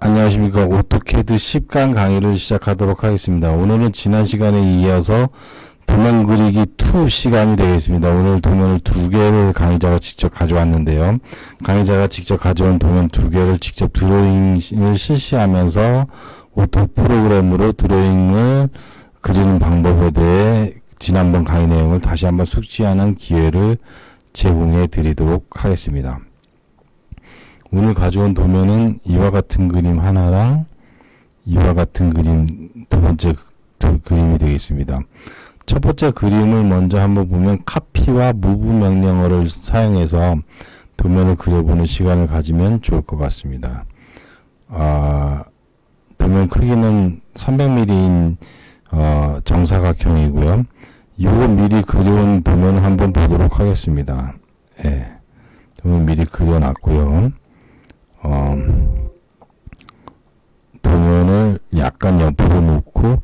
안녕하십니까. 오토캐드 10강 강의를 시작하도록 하겠습니다. 오늘은 지난 시간에 이어서 도면 그리기 2 시간이 되겠습니다. 오늘 도면을 2개를 강의자가 직접 가져왔는데요. 강의자가 직접 가져온 도면 2개를 직접 드로잉을 실시하면서 오토 프로그램으로 드로잉을 그리는 방법에 대해 지난번 강의 내용을 다시 한번 숙지하는 기회를 제공해 드리도록 하겠습니다. 오늘 가져온 도면은 이와 같은 그림 하나랑 이와 같은 그림 두 번째 그림이 되겠습니다. 첫 번째 그림을 먼저 한번 보면 카피와 무브 명령어를 사용해서 도면을 그려보는 시간을 가지면 좋을 것 같습니다. 도면 크기는 300mm인 정사각형이고요. 요거 미리 그려온 도면을 한번 보도록 하겠습니다. 예, 도면 미리 그려놨고요. 도면을 약간 옆으로 놓고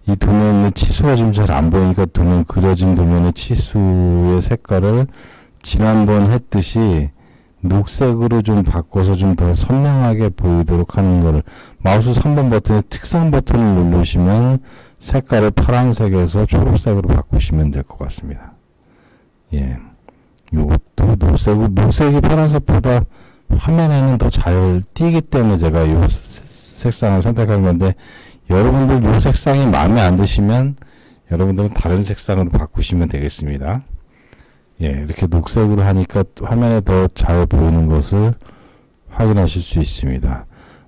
이 도면의 치수가 좀 잘 안 보이니까 그려진 도면의 치수의 색깔을 지난번 했듯이 녹색으로 좀 바꿔서 좀 더 선명하게 보이도록 하는 거를 마우스 3번 버튼의 특성 버튼을 누르시면 색깔을 파란색에서 초록색으로 바꾸시면 될 것 같습니다. 예, 요것도 녹색이 파란색보다 화면에는 더 잘 띄기 때문에 제가 이 색상을 선택한 건데, 여러분들 이 색상이 마음에 안 드시면 여러분들은 다른 색상으로 바꾸시면 되겠습니다. 예, 이렇게 녹색으로 하니까 화면에 더 잘 보이는 것을 확인하실 수 있습니다.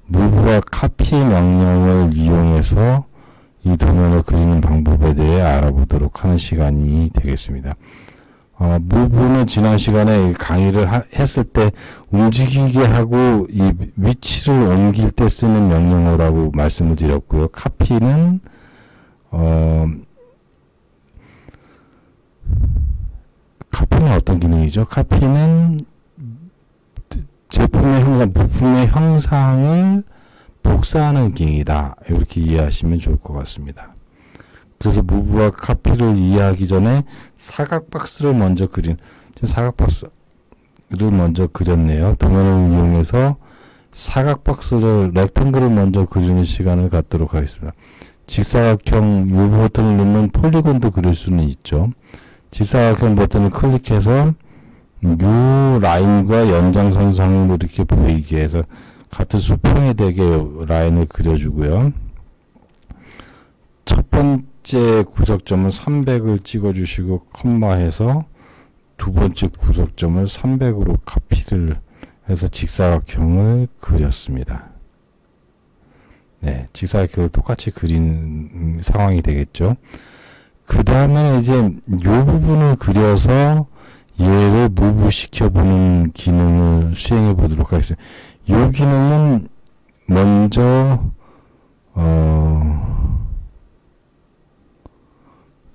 무브와 카피 명령을 이용해서 이 도면을 그리는 방법에 대해 알아보도록 하는 시간이 되겠습니다. 무브는 지난 시간에 강의를 했을 때 움직이게 하고 이 위치를 옮길 때 쓰는 명령어라고 말씀을 드렸고요. 카피는 카피는 어떤 기능이죠? 카피는 제품의 형상, 부품의 형상을 복사하는 기능이다. 이렇게 이해하시면 좋을 것 같습니다. 그래서 무브와 카피를 이해하기 전에 사각 박스를 먼저 그렸네요. 도면을 이용해서 사각 박스를 렉탱글을 먼저 그리는 시간을 갖도록 하겠습니다. 직사각형 이 버튼을 누르면 폴리곤도 그릴 수는 있죠. 직사각형 버튼을 클릭해서 이 라인과 연장선상으로 이렇게 보이게 해서 같은 수평이 되게 라인을 그려주고요. 첫 번째 구석점은 300을 찍어주시고 컴마해서 두 번째 구석점을 300으로 카피를 해서 직사각형을 그렸습니다. 네, 직사각형을 똑같이 그린 상황이 되겠죠. 그 다음에 이제 이 부분을 그려서 얘를 무브 시켜보는 기능을 수행해 보도록 하겠습니다. 이 기능은 먼저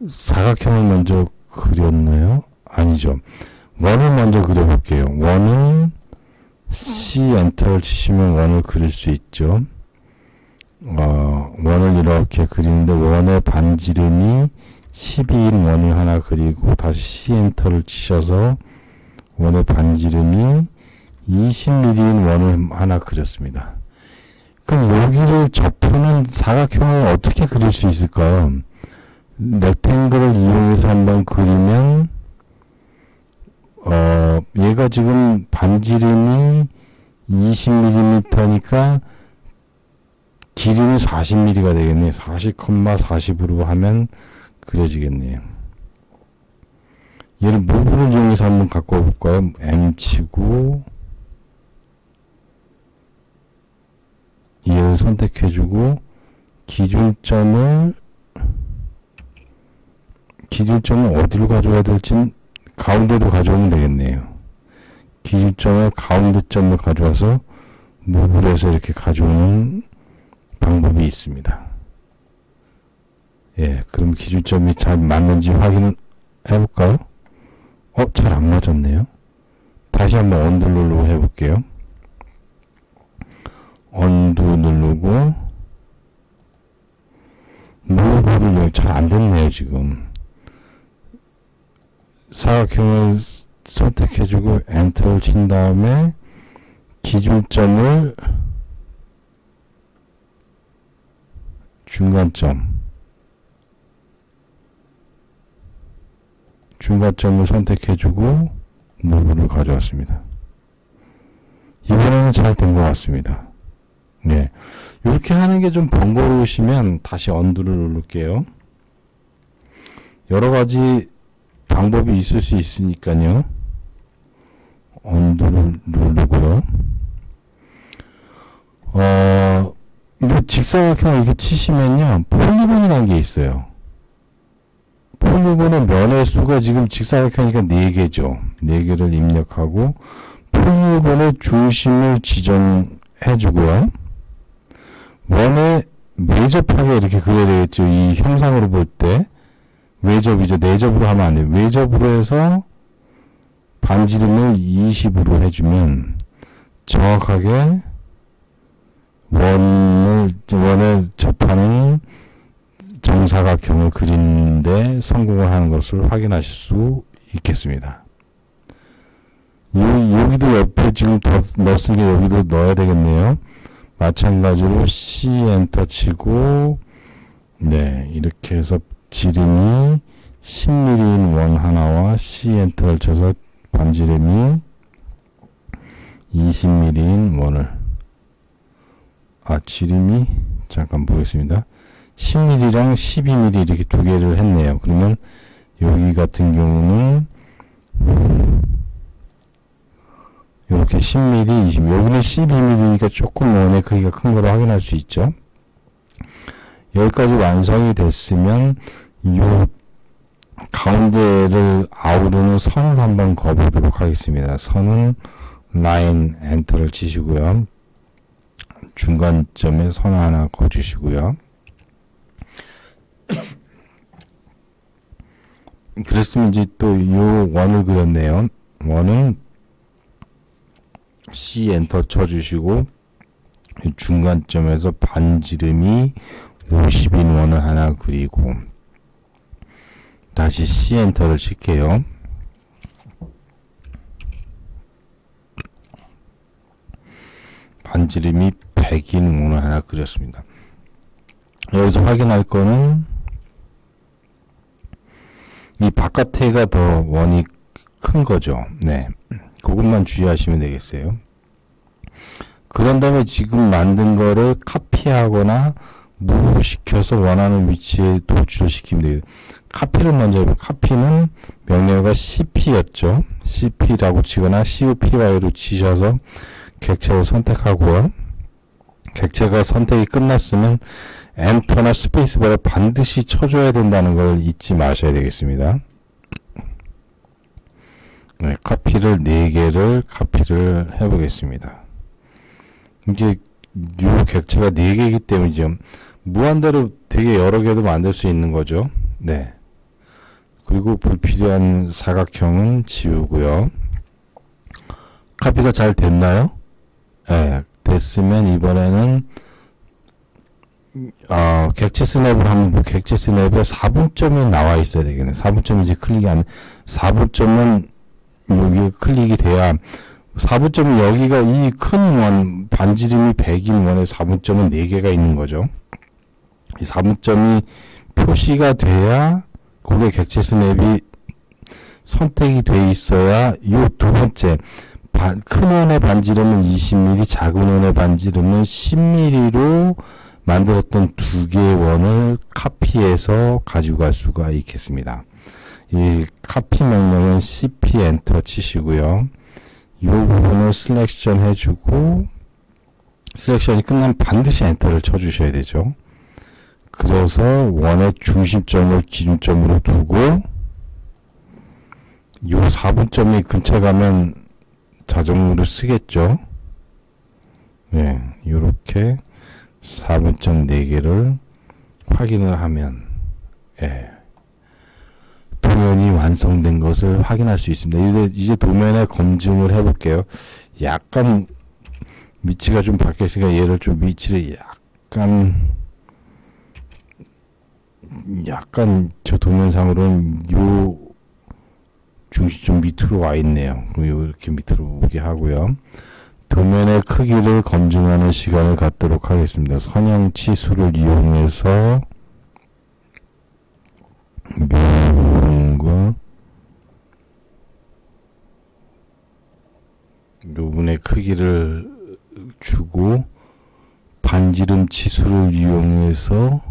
사각형을 먼저 그렸나요? 아니죠. 원을 먼저 그려볼게요. 원은 C 엔터를 치시면 원을 그릴 수 있죠. 원을 이렇게 그리는데 원의 반지름이 12인 원을 하나 그리고 다시 C 엔터를 치셔서 원의 반지름이 20mm인 원을 하나 그렸습니다. 그럼 여기를 접하는 사각형을 어떻게 그릴 수 있을까요? 렉탱글을 이용해서 한번 그리면 얘가 지금 반지름이 20mm니까 길이는 40mm가 되겠네요. 40,40으로 하면 그려지겠네요. 얘를 무브를 이용해서 한번 갖고 볼까요? M 치고 얘를 선택해주고 기준점을 어디로 가져와야 될지 가운데로 가져오면 되겠네요. 기준점을 가운데점을 가져와서 무브를 해서 이렇게 가져오는 방법이 있습니다. 예, 그럼 기준점이 잘 맞는지 확인을 해볼까요? 잘 안 맞았네요. 다시 한번 언두 누르고 해볼게요. 언두 누르고 무브를 잘 안 됐네요. 지금 사각형을 선택해주고 엔터를 친 다음에 기준점을 중간점을 선택해주고 무브를 가져왔습니다. 이번에는 잘 된 것 같습니다. 네, 이렇게 하는 게 좀 번거로우시면 다시 언두를 누를게요. 여러 가지 방법이 있을 수 있으니까요. 언두를 누르고요. 이 직사각형을 이렇게 치시면요, 폴리곤이라는 게 있어요. 폴리곤의 면의 수가 지금 직사각형이니까 4개죠. 4개를 입력하고 폴리곤의 중심을 지정해주고요. 원에 외접하게 이렇게 그려야 되겠죠. 이 형상으로 볼 때 외접이죠. 내접으로 하면 안 돼요. 외접으로 해서 반지름을 20으로 해주면 정확하게 원에 접하는 정사각형을 그리는데 성공을 하는 것을 확인하실 수 있겠습니다. 여기도 옆에 지금 더 넣었으니까 여기도 넣어야 되겠네요. 마찬가지로 C 엔터 치고, 네, 이렇게 해서 지름이 10mm인 원 하나와 C 엔터를 쳐서 반지름이 20mm인 원을, 지름이 잠깐 보겠습니다. 10mm랑 12mm 이렇게 두 개를 했네요. 그러면 여기 같은 경우는 이렇게 10mm, 20mm, 여기는 12mm니까 조금 원의 크기가 큰 거로 확인할 수 있죠. 여기까지 완성이 됐으면 이 가운데를 아우르는 선을 한번 그어보도록 하겠습니다. 선은 라인 엔터를 치시고요. 중간점에 선 하나 그어주시고요. 그랬으면 이제 또 이 원을 그렸네요. 원은 C 엔터 쳐주시고 중간점에서 반지름이 50인 원을 하나 그리고 다시 C 엔터를 칠게요. 반지름이 100인 원을 하나 그렸습니다. 여기서 확인할 거는 이 바깥에가 더 원이 큰 거죠. 네, 그것만 주의하시면 되겠어요. 그런 다음에 지금 만든 거를 카피하거나 무시켜서 원하는 위치에 도출을 시키면 돼요. 카피를 먼저 해볼게요. 카피는 명령어가 cp였죠. cp라고 치거나 cupy로 치셔서 객체를 선택하고요. 객체가 선택이 끝났으면 엔터나 스페이스바를 반드시 쳐줘야 된다는 걸 잊지 마셔야 되겠습니다. 네, 카피를 4개를 카피를 해보겠습니다. 이게 요 객체가 4개이기 때문에 좀 무한대로 되게 여러 개도 만들 수 있는 거죠. 네. 그리고 불필요한 사각형은 지우고요. 카피가 잘 됐나요? 네, 됐으면 이번에는 객체 스냅을 하면 객체 스냅에 4분점이 나와 있어야 되겠네. 4분점이 이제 클릭이 안, 4분점은 여기 클릭이 돼야, 4분점은 여기가 이 큰 원, 반지름이 100인 원에 4분점은 4개가 있는 거죠. 이 4분점이 표시가 돼야 거기에 객체 스냅이 선택이 돼 있어야 이 두 번째 큰 원의 반지름은 20mm, 작은 원의 반지름은 10mm로 만들었던 두 개의 원을 카피해서 가지고 갈 수가 있겠습니다. 이 카피 명령은 cp 엔터 치시고요. 이 부분을 셀렉션 해주고, 셀렉션이 끝나면 반드시 엔터를 쳐주셔야 되죠. 그래서 원의 중심점을 기준점으로 두고, 이 4분점이 근처에 가면 자동으로 쓰겠죠. 네, 요렇게 4분점 4개를 확인을 하면, 예, 도면이 완성된 것을 확인할 수 있습니다. 이제 도면의 검증을 해볼게요. 약간 위치가 좀 바뀌었으니까 얘를 좀 위치를 약간 저 도면상으로는 요 중심 좀 밑으로 와 있네요. 그럼 이렇게 밑으로 오게 하고요. 도면의 크기를 검증하는 시간을 갖도록 하겠습니다. 선형 치수를 이용해서 묘분과 묘분의 크기를 주고 반지름 치수를 이용해서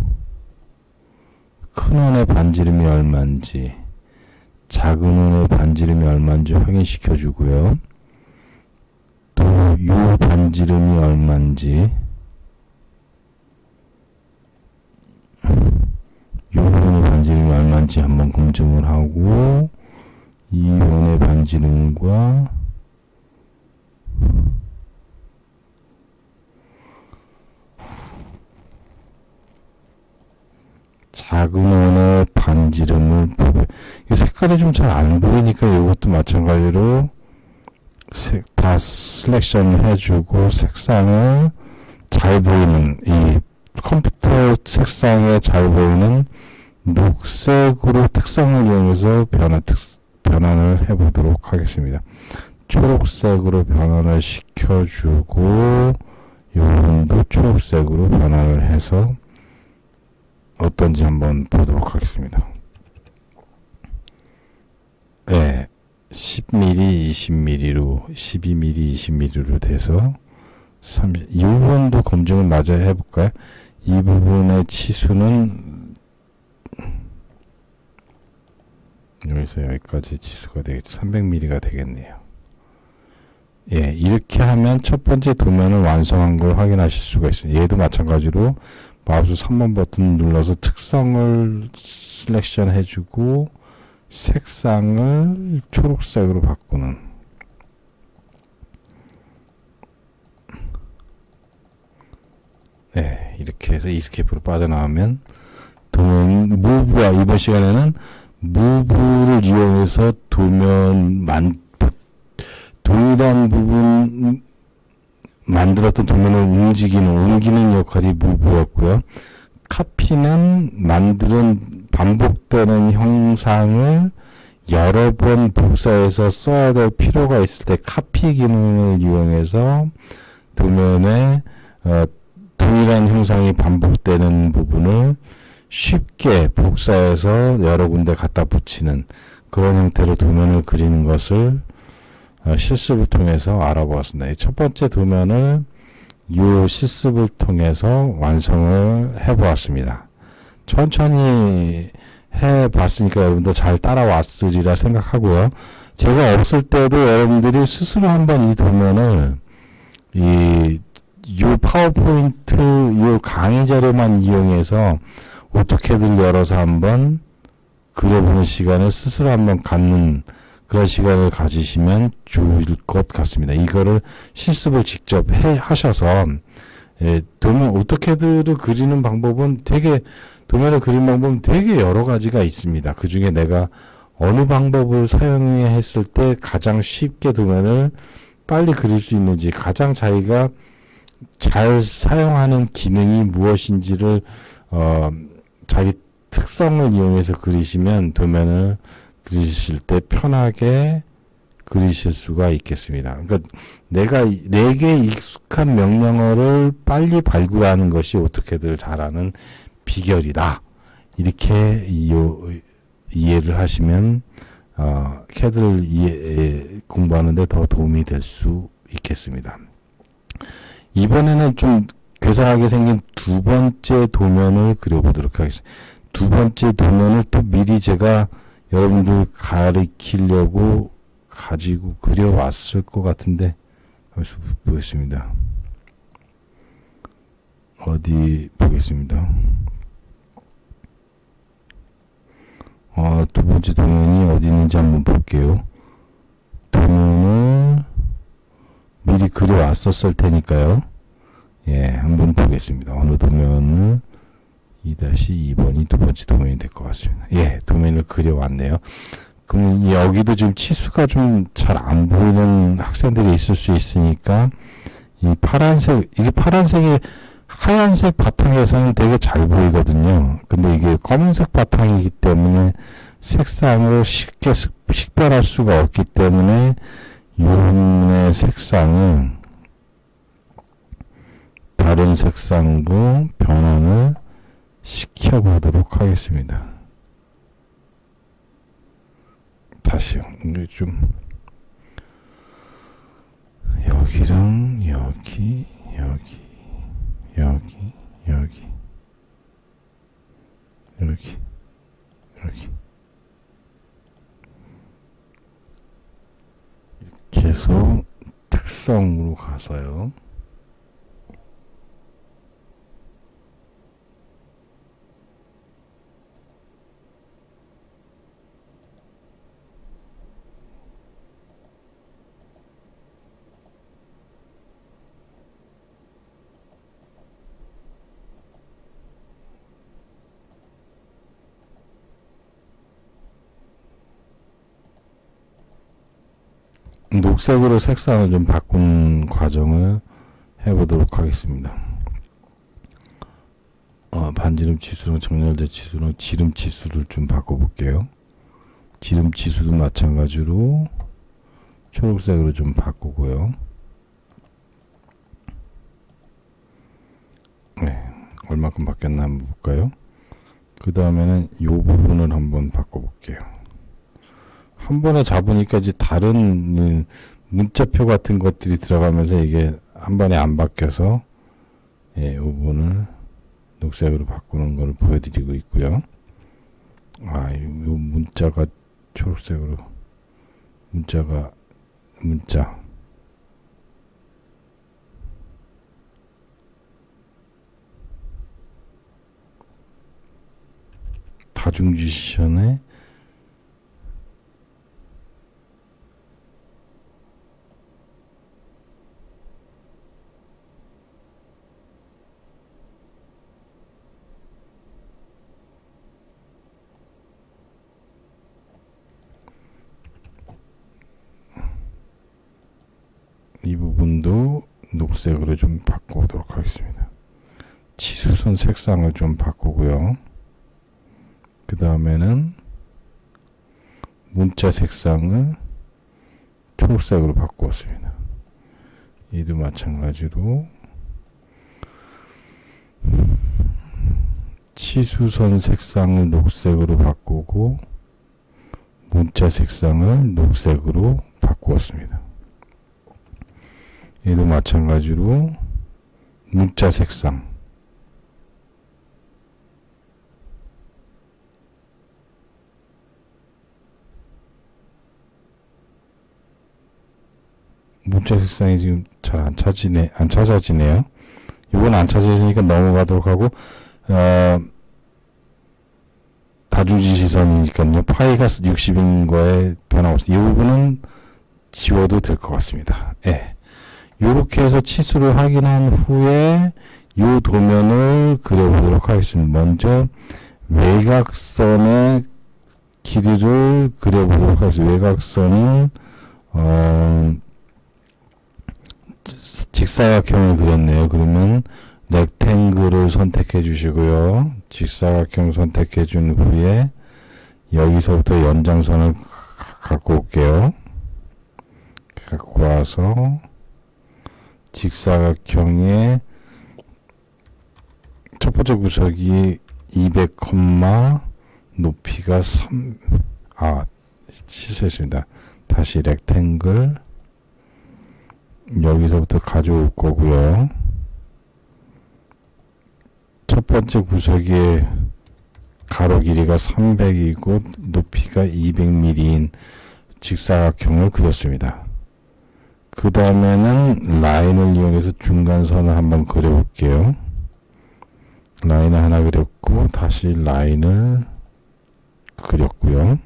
큰 원의 반지름이 얼마인지 작은 원의 반지름이 얼마인지 확인시켜 주고요. 또 요 반지름이 얼마인지 요 원의 반지름이 얼마인지 한번 검증을 하고 이 원의 반지름과 작은 원의 반지름을 이 색깔이 좀 잘 안 보이니까 이것도 마찬가지로 다 셀렉션을 해주고 색상을 잘 보이는 이 컴퓨터 색상에 잘 보이는 녹색으로 특성을 이용해서 변환을 해보도록 하겠습니다. 초록색으로 변환을 시켜주고 요건도 초록색으로 변환을 해서 어떤지 한번 보도록 하겠습니다. 네, 10mm, 20mm로 12mm, 20mm로 돼서 30, 이 부분도 검증을 마저 해볼까요? 이 부분의 치수는 여기서 여기까지 치수가 되겠죠. 300mm가 되겠네요. 예, 이렇게 하면 첫 번째 도면을 완성한 걸 확인하실 수가 있습니다. 얘도 마찬가지로 마우스 3번 버튼 눌러서 특성을 셀렉션 해주고 색상을 초록색으로 바꾸는 네, 이렇게 해서 이스케이프로 빠져나오면 도면 무브와 이번 시간에는 무브를 이용해서 동일한 부분 만들었던 도면을 옮기는 역할이 무브였고요. 카피는 만드는 반복되는 형상을 여러 번 복사해서 써야 될 필요가 있을 때 카피 기능을 이용해서 도면에 동일한 형상이 반복되는 부분을 쉽게 복사해서 여러 군데 갖다 붙이는 그런 형태로 도면을 그리는 것을 실습을 통해서 알아보았습니다. 첫 번째 도면을 이 실습을 통해서 완성을 해보았습니다. 천천히 해봤으니까 여러분들 잘 따라왔으리라 생각하고요. 제가 없을 때도 여러분들이 스스로 한번 이 도면을 이 파워포인트 이 강의 자료만 이용해서 오토캐드를 열어서 한번 그려보는 시간을 스스로 한번 갖는 그런 시간을 가지시면 좋을 것 같습니다. 이거를 실습을 직접 하셔서 도면 오토캐드를 그리는 방법은 도면을 그리는 방법은 되게 여러 가지가 있습니다. 그 중에 내가 어느 방법을 사용했을 때 가장 쉽게 도면을 빨리 그릴 수 있는지 가장 자기가 잘 사용하는 기능이 무엇인지를 자기 특성을 이용해서 그리시면 도면을 그리실 때 편하게 그리실 수가 있겠습니다. 그러니까 내게 익숙한 명령어를 빨리 발굴하는 것이 오토캐드를 잘하는 비결이다. 이렇게 이해를 하시면 캐드를 공부하는 데 더 도움이 될 수 있겠습니다. 이번에는 좀 괴상하게 생긴 두 번째 도면을 그려보도록 하겠습니다. 두 번째 도면을 또 미리 제가 여러분들 가르치려고 가지고 그려왔을 것 같은데 여기서 보겠습니다. 어디 보겠습니다. 두 번째 도면이 어디 있는지 한번 볼게요. 도면을 미리 그려왔었을 테니까요. 예, 한번 보겠습니다. 어느 도면을 2-2번이 두 번째 도면이 될 것 같습니다. 예, 도면을 그려왔네요. 그럼 여기도 지금 치수가 좀 잘 안 보이는 학생들이 있을 수 있으니까 이 파란색, 이게 파란색이 하얀색 바탕에서는 되게 잘 보이거든요. 근데 이게 검은색 바탕이기 때문에 색상을 쉽게 식별할 수가 없기 때문에 이 부분의 색상을 다른 색상으로 변환을 시켜보도록 하겠습니다. 다시요. 이게 좀 여기랑 여기 이렇게 해서 특성으로 가서요. 녹색으로 색상을 좀 바꾸는 과정을 해보도록 하겠습니다. 반지름 치수랑 정렬대 치수랑 지름 치수를 좀 바꿔볼게요. 지름 치수도 마찬가지로 초록색으로 좀 바꾸고요. 네, 얼마큼 바뀌었나 한번 볼까요? 그 다음에는 이 부분을 한번 바꿔볼게요. 한 번에 잡으니까 이제 다른 문자표 같은 것들이 들어가면서 이게 한 번에 안 바뀌어서 이 부분을 녹색으로 바꾸는 걸 보여드리고 있고요. 이 문자가 초록색으로 문자 다중지션에 이 부분도 녹색으로 좀 바꿔보도록 하겠습니다. 치수선 색상을 좀 바꾸고요. 그 다음에는 문자 색상을 초록색으로 바꾸었습니다. 이도 마찬가지로 치수선 색상을 녹색으로 바꾸고 문자 색상을 녹색으로 바꾸었습니다. 얘도 마찬가지로 문자 색상 문자 색상이 지금 잘 안 찾아지네요. 이건 안 찾아지니까 넘어가도록 하고 다중지시선이니까요. 파이가 60인 거에 변함없이 이 부분은 지워도 될 것 같습니다. 예. 요렇게 해서 치수를 확인한 후에 요 도면을 그려보도록 하겠습니다. 먼저 외곽선의 길이를 그려보도록 하겠습니다. 외곽선은 직사각형을 그렸네요. 그러면 렉탱글을 선택해 주시고요. 직사각형 선택해 준 후에 여기서부터 연장선을 갖고 올게요. 갖고 와서 직사각형의 첫 번째 구석이 200, 높이가 3, 취소했습니다. 다시 렉탱글 여기서부터 가져올 거고요. 첫 번째 구석의 가로 길이가 300이고 높이가 200mm인 직사각형을 그렸습니다. 그 다음에는 라인을 이용해서 중간선을 한번 그려볼게요. 라인을 하나 그렸고 다시 라인을 그렸고요.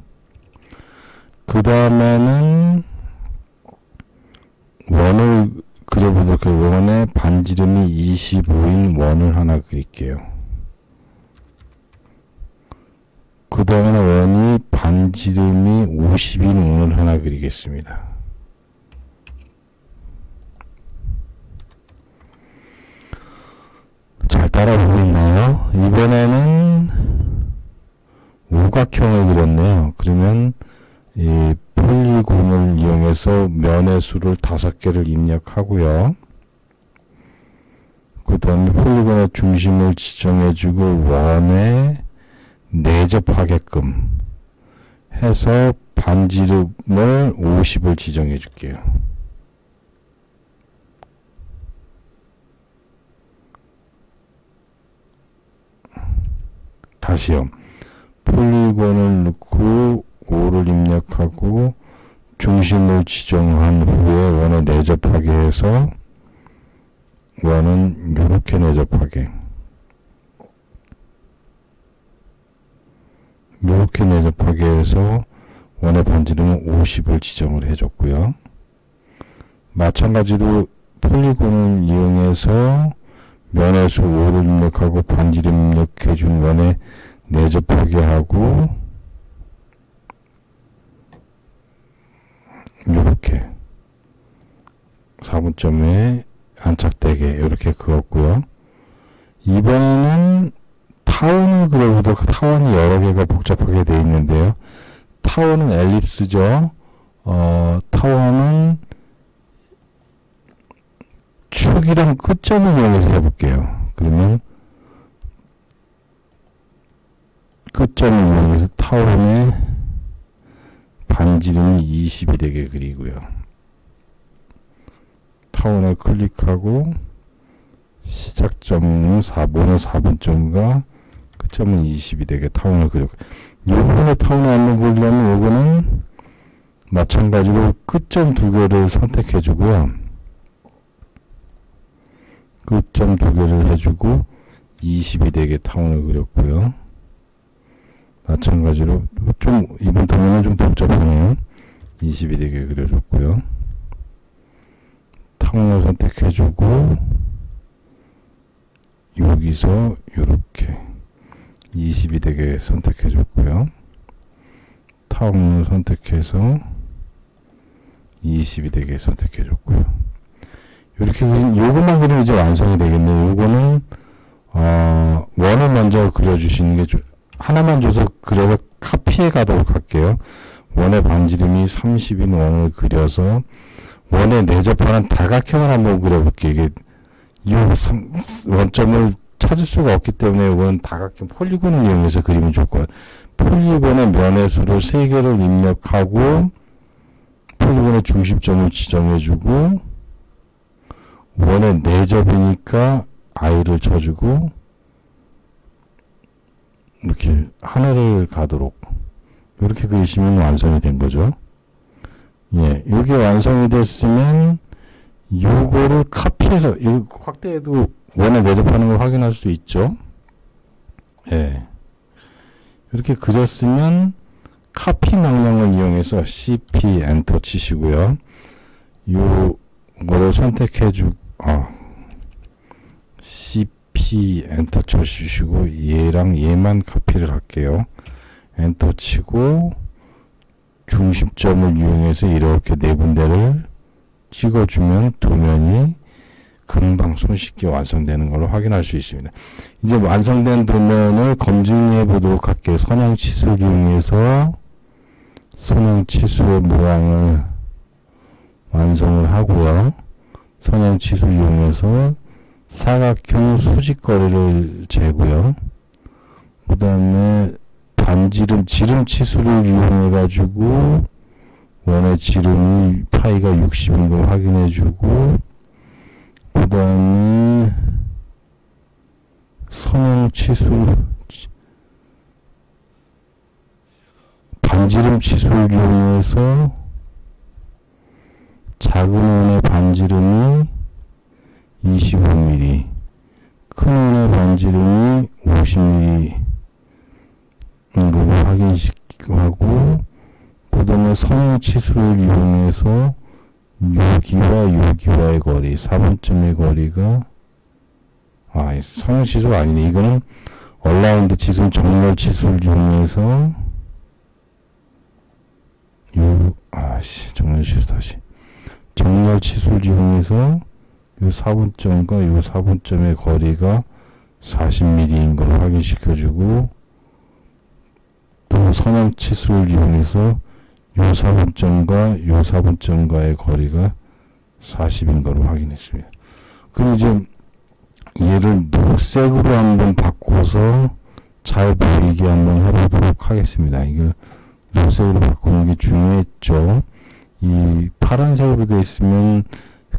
그 다음에는 원을 그려보도록 해요. 원의 반지름이 25인 원을 하나 그릴게요. 그 다음에는 원이 반지름이 50인 원을 하나 그리겠습니다. 잘 따라보고 있나요? 이번에는 오각형을 그렸네요. 그러면 이 폴리곤을 이용해서 면의 수를 5개를 입력하고요. 그 그 다음에 폴리곤의 중심을 지정해주고 원에 내접하게끔 해서 반지름을 50을 지정해 줄게요. 다시요. 폴리곤을 넣고 5를 입력하고 중심을 지정한 후에 원에 내접하게 해서 원은 이렇게 내접하게 이렇게 내접하게 해서 원의 반지름은 50을 지정을 해줬고요. 마찬가지로 폴리곤을 이용해서 면에서 5를 입력하고 반지름 입력해준 원에 내접하게 하고 이렇게 4분점에 안착되게 이렇게 그었고요. 이번에는 타원을 그려보도록. 타원이 여러 개가 복잡하게 되어 있는데요. 타원은 엘립스죠. 타원은 축이랑 끝점을 이용해서 해볼게요. 그러면 끝점을 이용해서 타원의 반지름이 20이 되게 그리고요. 타원을 클릭하고 시작점은 4분점과 끝점은 20이 되게 타원을 그리고, 요번에 타원을 한번 보려면 요거는 마찬가지로 끝점 두 개를 선택해 주고요. 끝점 두 개를 해주고 20이 되게 타원을 그렸고요. 마찬가지로 좀 이번 도면은 좀 복잡하네요. 20이 되게 그려줬고요. 타원을 선택해주고 여기서 이렇게 20이 되게 선택해줬고요. 타원을 선택해서 20이 되게 선택해줬고요. 이렇게 요것만 그리면 이제 완성이 되겠네요. 요거는 원을 먼저 그려주시는 게 하나만 줘서 그려서 카피해 가도록 할게요. 원의 반지름이 30인 원을 그려서 원에 내접하는 다각형을 한번 그려볼게요. 이게 이 원점을 찾을 수가 없기 때문에 이건 다각형 폴리곤을 이용해서 그리면 좋을 거예요. 폴리곤의 면의 수를 3개를 입력하고 폴리곤의 중심점을 지정해주고 원의 내접이니까 I를 쳐주고 이렇게 하늘을 가도록 이렇게 그리시면 완성이 된 거죠. 예, 이게 완성이 됐으면 요거를 카피해서 확대해도 원에 내접하는 걸 확인할 수 있죠. 예, 이렇게 그렸으면 카피 명령을 이용해서 CP 엔터 치시고요. 요거를 선택해주고 CP 엔터 쳐주시고 얘랑 얘만 카피를 할게요. 엔터 치고 중심점을 이용해서 이렇게 네 군데를 찍어주면 도면이 금방 손쉽게 완성되는 걸 확인할 수 있습니다. 이제 완성된 도면을 검증해 보도록 할게요. 선형치수를 이용해서 선형치수의 모양을 완성을 하고요. 선형치수를 이용해서 사각형 수직거리를 재고요. 그 다음에 지름치수를 이용해 가지고 원의 지름이 파이가 60인 걸 확인해 주고 그 다음에 선형치수 반지름 치수를 이용해서 작은 원의 반지름이 25mm, 큰 원의 반지름이 50mm 인 걸 확인하고 그 다음에 선형치수를 이용해서 여기와의 거리 4분점의 거리가 선형치수가 아니네. 이거는 얼라인드 치수 정렬치수를 이용해서 정렬치수를 이용해서 요 4분점과 요 4분점의 거리가 40mm인 걸 확인시켜주고 또 선형치수를 이용해서 요 4분점과 요 4분점과의 거리가 40인 걸 확인했습니다. 그럼 이제 얘를 녹색으로 한번 바꿔서 잘 보이게 한번 해보도록 하겠습니다. 이걸 녹색으로 바꾸는 게 중요했죠. 이 파란색으로 되어 있으면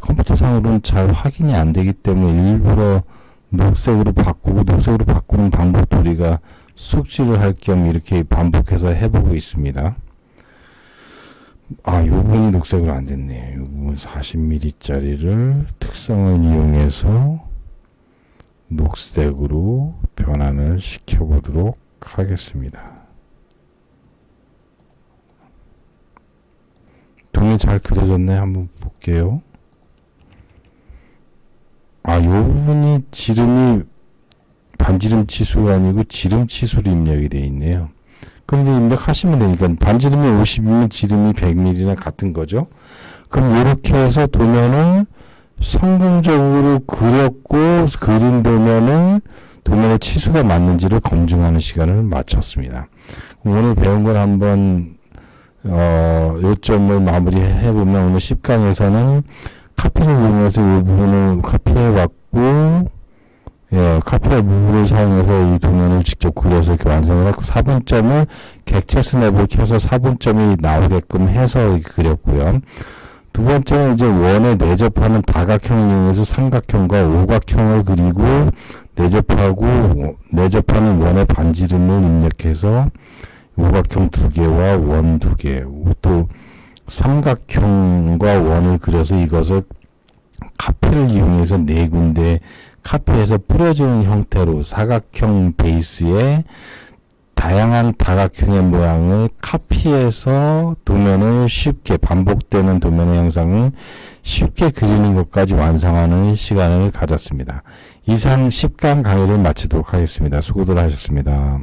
컴퓨터상으로는 잘 확인이 안 되기 때문에 일부러 녹색으로 바꾸고, 녹색으로 바꾸는 방법도 우리가 숙지를 할 겸 이렇게 반복해서 해보고 있습니다. 아, 요 부분이 녹색으로 안 됐네요. 요 부분 40mm짜리를 특성을 이용해서 녹색으로 변환을 시켜보도록 하겠습니다. 동이 잘 그려졌네. 한번 볼게요. 아, 요 부분이 지름이 반지름 치수가 아니고 지름 치수로 입력이 되어 있네요. 그럼 이제 입력하시면 되니까 반지름이 50이면 지름이 100mm나 같은 거죠. 그럼 이렇게 해서 도면을 성공적으로 그렸고, 그린 도면을 도면의 치수가 맞는지를 검증하는 시간을 마쳤습니다. 오늘 배운 걸 한번 요점을 마무리해보면, 오늘 10강에서는 카피를 이용해서 이 부분을 카피해왔고, 예, 카피할 무브를 사용해서 이 도면을 직접 그려서 이렇게 완성을 했고, 사분점을 객체 스냅을 켜서 사분점이 나오게끔 해서 그렸고요. 두 번째는 이제 원에 내접하는 다각형을 이용해서 삼각형과 오각형을 그리고 내접하는 원의 반지름을 입력해서 오각형 2개와 원 2개, 또 삼각형과 원을 그려서 이것을 카피를 이용해서 4군데 카피해서 뿌려주는 형태로 사각형 베이스에 다양한 다각형의 모양을 카피해서 도면을 쉽게, 반복되는 도면의 형상을 쉽게 그리는 것까지 완성하는 시간을 가졌습니다. 이상 10강 강의를 마치도록 하겠습니다. 수고들 하셨습니다.